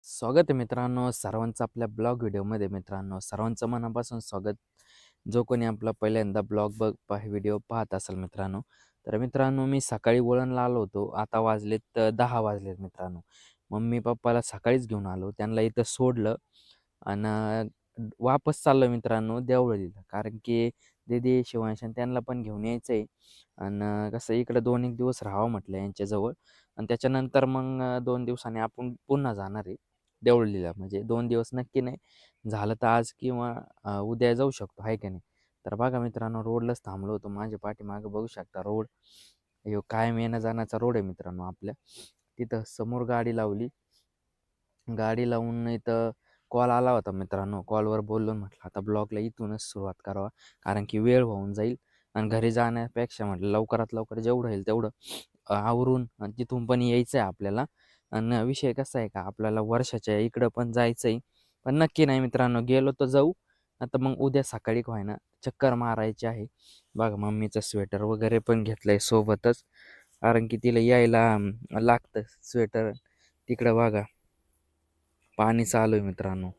स्वागत आहे मित्रांनो सर्वांचं आपल्या ब्लॉग व्हिडिओमध्ये. मित्रांनो सर्वांचं मनापासून स्वागत. जो कोणी आपला पहिल्यांदा व्हिडिओ पाहत असेल मित्रांनो, तर मित्रांनो मी सकाळी वळणला आलो होतो. आता वाजलेत 10 वाजलेत मित्रांनो. मम्मी पप्पाला सकाळीच घेऊन आलो, त्यांना इथं सोडलं आणि वापस चाललो मित्रांनो देवळीला. कारण की दीदी शिवांश आणि त्यांना पण घेऊन यायचं आहे. आणि कसं इकडं 2-1 दिवस राहावं म्हटलं यांच्याजवळ. आणि त्याच्यानंतर मग 2 दिवसांनी आपण पुन्हा जाणार आहे देवळीला. म्हणजे 2 दिवस नक्की नाही, झालं तर आज किंवा उद्या जाऊ शकतो, आहे की नाही. तर बघा मित्रांनो, रोडलाच थांबलो होतो. माझ्या पाठीमागं बघू शकता रोड. ह्यो कायम येण्या जाण्याचा रोड आहे मित्रांनो आपल्या. तिथं समोर गाडी लावली. गाडी लावून इथं कॉल आला होता मित्रांनो. कॉलवर बोललो, म्हटलं आता ब्लॉगला इथूनच सुरुवात करावा. कारण की वेळ होऊन जाईल आणि घरी जाण्यापेक्षा म्हटलं लवकरात लवकर जेवढं होईल तेवढं आवरून आणि तिथून पण यायचं आहे आपल्याला. आणि विषय कसा आहे का, आपल्याला वर्षाच्या इकडं पण जायचं आहे. पण नक्की नाही मित्रांनो, गेलो तर जाऊ. आता मग उद्या सकाळी का होईना चक्कर मारायची आहे. बघा मम्मीचं स्वेटर वगैरे पण घेतलं आहे सोबतच. कारण की तिला यायला लागतं स्वेटर. तिकडं बघा पाणी चालू आहे मित्रांनो.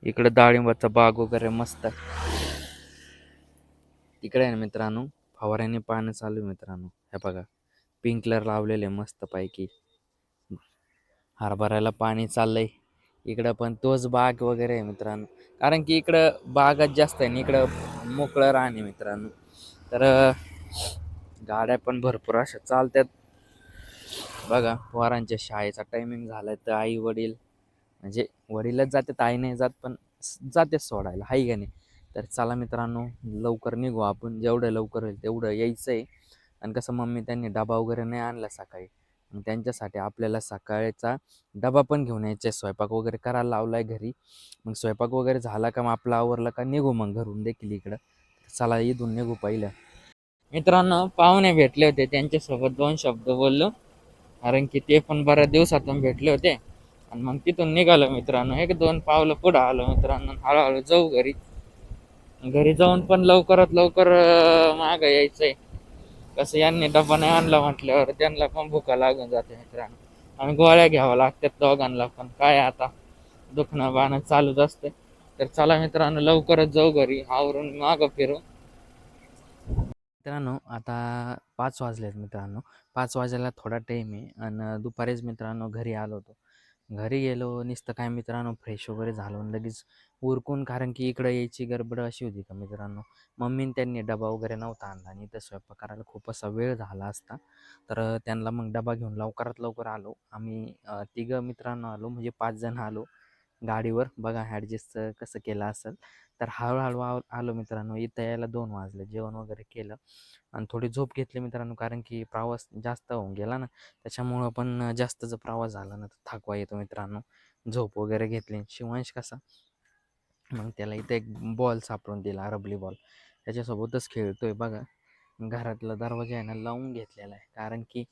इकडं डाळिंबाचा बाग वगैरे मस्त. तिकडे आहे ना मित्रांनो, फवाऱ्याने पाणी चालू आहे मित्रांनो. हे बघा स्प्रिंकलर लावलेले मस्त पैकी. हरभऱ्याला पाणी चाललंय. इकडं पण तोच बाग वगैरे आहे मित्रांनो. कारण की इकडं बागच जास्त आहे आणि इकडं मोकळं रान आहे मित्रांनो. तर गाड्या पण भरपूर अशा चालतात. बघा पोरांच्या शाळेचा टायमिंग झालाय तर आई वडील, म्हणजे वडीलच जातात, आई नाही जात, पण जाते सोडायला, हाय का नाही. तर चला मित्रांनो, लवकर निघू आपण. जेवढं लवकर होईल तेवढं यायचं आहे. आणि कसं मम्मी त्यांनी डबा वगैरे नाही आणला सकाळी. मग त्यांच्यासाठी आपल्याला सकाळचा डबा पण घेऊन यायचा आहे. स्वयंपाक वगैरे करायला लावला आहे घरी. मग स्वयंपाक वगैरे झाला का, मग आपला आवरला का निघू मग घरून देखील इकडं. चला इथून निघू पहिलं. मित्रांनो पाहुणे भेटले होते, त्यांच्यासोबत 2 शब्द बोललो. कारण की ते पण बऱ्याच दिवसातून भेटले होते. आणि मग तिथून निघालो मित्रांनो. 1-2 पावलं पुढं आलो मित्रांनो. हळूहळू जाऊ घरी. घरी जाऊन पण लवकरात लवकर मागं यायचंय. कसं यांनी डबा नाही आणला म्हटल्यावर त्यांना पण भुका लागून जाते मित्रांनो. आणि गोळ्या घ्याव्या लागतात दोघांना पण. काय आता दुखणं बाणं चालूच असते. तर चला मित्रांनो, लवकरच जाऊ घरी, आवरून मागं फिरू. मित्रांनो आता 5 वाजलेत मित्रांनो. 5 वाजायला थोडा टाईम आहे. आणि दुपारीच मित्रांनो घरी आलो होतो. घरी गेलो नुसतं काय मित्रांनो, फ्रेश वगैरे झालो आणि लगेच उरकून. कारण की इकडं यायची गडबड अशी होती का मित्रांनो, मम्मीने त्यांनी डबा वगैरे नव्हता आणला आणि इथं स्वयंपाक करायला खूप असा वेळ झाला असता. तर त्यांना मग डबा घेऊन लवकरात लवकर आलो आम्ही. तिघं मित्रांनो आलो, म्हणजे 5 जण आलो गाडीवर. बघा ॲडजस्ट कसं केलं असेल. तर हळूहळू आलो मित्रांनो. इथं यायला 2 वाजले. जेवण वगैरे केलं आणि थोडी झोप घेतली मित्रांनो. कारण की प्रवास जास्त होऊन गेला ना, त्याच्यामुळं पण जास्तचा प्रवास झाला ना तर थकवा येतो मित्रांनो. झोप वगैरे घेतली. शिवांश कसा, मग त्याला इथं एक बॉल सापडून दिला, रबली बॉल. त्याच्यासोबतच खेळतोय बघा. घरातला दरवाजा आहे ना लावून घेतलेला आहे. कारण की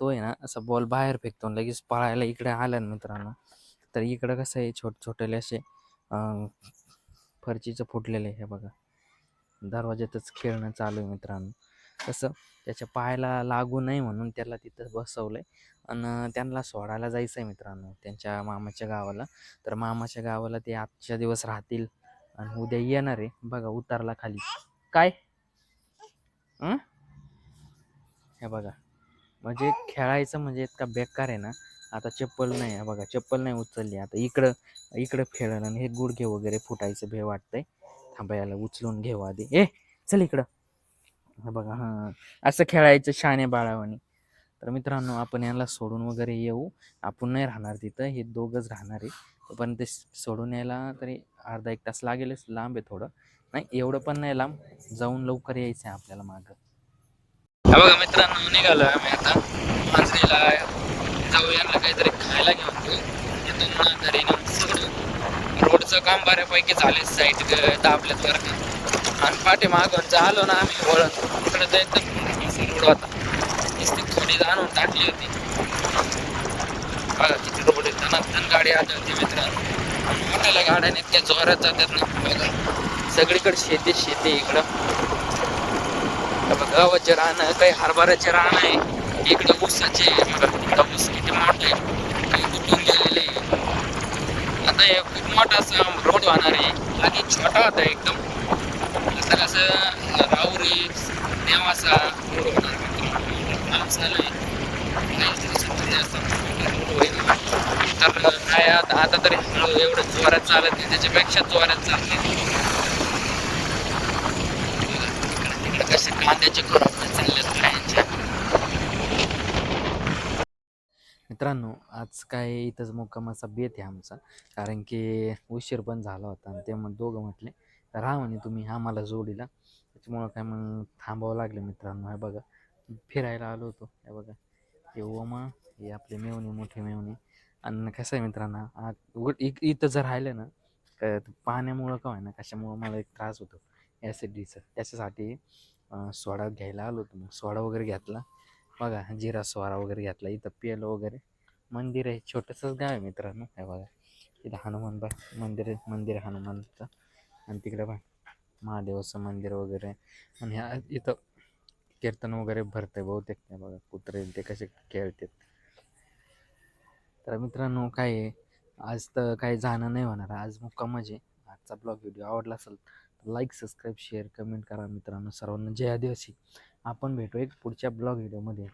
तो आहे ना असा बॉल बाहेर फेकतो आणि लगेच पळायला इकडे आला ना मित्रांनो. तर इकडं कसं आहे, छोटेले असे फरचीचं फुटलेलं आहे. हे बघा दरवाज्यातच खेळणं चालू आहे मित्रांनो. कसं त्याच्या पायाला लागू नये म्हणून त्याला तिथं बसवलं आहे. आणि त्यांना सोडायला जायचं आहे मित्रांनो त्यांच्या मामाच्या गावाला. तर मामाच्या गावाला ते आजच्या दिवस राहतील आणि उद्या येणार आहे. बघा उतारला खाली. काय हे बघा, म्हणजे खेळायचं म्हणजे इतका बेकार आहे ना. आता चप्पल नाही आहे बघा, चप्पल नाही उचलली. आता इकडं इकडं खेळलं आणि हे गुडघे वगैरे फुटायचं भे वाटतंय. थांबायला उचलून घेऊ आधी. चल इकडं. हे बघा हां, असं खेळायचं शाणे बाळावानी. तर मित्रांनो आपण यांना सोडून वगैरे येऊ. आपण नाही राहणार तिथं, हे दोघंच राहणार आहे. पण ते सोडून यायला तरी अर्धा 1 तास लागेलच. लांब आहे थोडं. नाही एवढं पण नाही लांब. जाऊन लवकर यायचं आहे आपल्याला मागं. हा बघा मित्रांनो, निघालो आम्ही आता मांजरीला. जाऊ यांना काहीतरी खायला घेऊन देऊ. तिथून घरी नेऊन सोडू. रोडचं काम बऱ्यापैकी झाले, साईड दाबल्यात बरं का. आणि पाठीमागून आलो ना आम्ही वळण, तिकडे तर एकदम रोड होता. नुसती थोडी आणून टाकली होती बघा. किती रोड आहे, धनाधन गाडी आली होती मित्रांनो. मोठ्याला गाड्याने इतक्या जोरात जातात ना बघा. सगळीकडे शेती शेती इकडं. गव्हाचे रान, काही हरभऱ्याचे रान आहे. इकडे ऊसाचे बघा. तिकडं ऊस किती मोठं आहे. काही कुठून आता हे खूप मोठा असा रोड होणार आहे. आधी छोटा होता एकदम, आता कसं राहुरी नेवासा रोड होणार मित्रांनो. काम चालू आहे, काही दिवसात जास्त रोड होईल. तर काय आता तरी हळू एवढं जोरात चालत नाही, त्याच्यापेक्षा जोरात चालले. तिकडे कसे कांद्याचे खुरापणे चाललेत बायांच्या. मित्रांनो आज काय इथंच मुक्कामाचा बेत आहे आमचा, कारण की उशीर पण झाला होता आणि ते मग दोघं म्हटले राहा म्हणे तुम्ही आम्हाला जोडीला, त्याच्यामुळं काय मग थांबावं लागलं मित्रांनो. हे बघा फिरायला आलो होतो, हे बघा हे ओमा, हे आपले मेवणे मोठे मेवणे. आणि कसं आहे मित्रांनो, इथं जर राहिलं ना पाण्यामुळं का व्हायना कशामुळं मला एक त्रास होतो ॲसिडिटीचा, त्याच्यासाठी सोडा घ्यायला आलो होतो. मग सोडा वगैरे घेतला, बघा जिरा सोडा वगैरे घेतला, इथं पेलो वगैरे. मंदिर आहे, छोटंसंच गाव आहे मित्रांनो. हे बघा इथं हनुमान मंदिर आहे, मंदिर आहे हनुमानचं. आणि तिकडे बघा महादेवाचं मंदिर वगैरे. आणि ह्या इथं कीर्तन वगैरे भरतंय बहुतेक. ते बघा कुत्रे ते कसे खेळतात. तर मित्रांनो काय आहे, आज तर काही जाणं नाही होणार, आज मुक्काम म्हणजे. आजचा ब्लॉग व्हिडिओ आवडला असेल तर लाईक सबस्क्राईब शेअर कमेंट करा मित्रांनो. सर्वांना जय आदिवासी. आपण भेटू एक पुढच्या ब्लॉग व्हिडिओमध्ये.